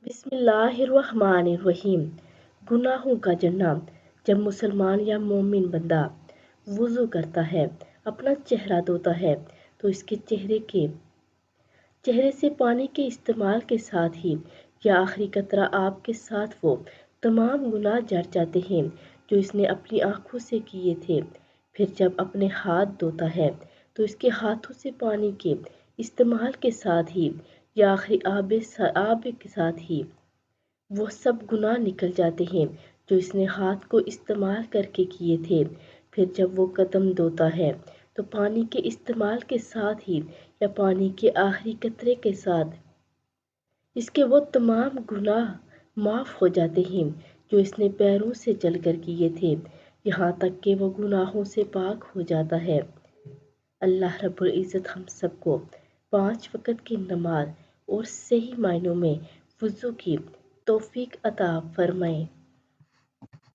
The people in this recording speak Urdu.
بسم اللہ الرحمن الرحیم۔ گناہوں کا جنم۔ جب مسلمان یا مومن بندہ وضو کرتا ہے، اپنا چہرہ دھوتا ہے تو اس کے چہرے سے پانی کے استعمال کے ساتھ ہی یا آخری قطرہ آب کے ساتھ وہ تمام گناہ جھڑ جاتے ہیں جو اس نے اپنی آنکھوں سے کیے تھے۔ پھر جب اپنے ہاتھ دھوتا ہے تو اس کے ہاتھوں سے پانی کے استعمال کے ساتھ ہی یا آخری آب کے ساتھ ہی وہ سب گناہ نکل جاتے ہیں جو اس نے ہاتھ کو استعمال کر کے کیے تھے۔ پھر جب وہ قدم دھوتا ہے تو پانی کے استعمال کے ساتھ ہی یا پانی کے آخری قطرے کے ساتھ اس کے وہ تمام گناہ معاف ہو جاتے ہیں جو اس نے پیروں سے چل کر کیے تھے، یہاں تک کہ وہ گناہوں سے پاک ہو جاتا ہے۔ اللہ رب العزت ہم سب کو 5 وقت کی نماز اور صحیح معنوں میں وضو کی توفیق عطا فرمائے۔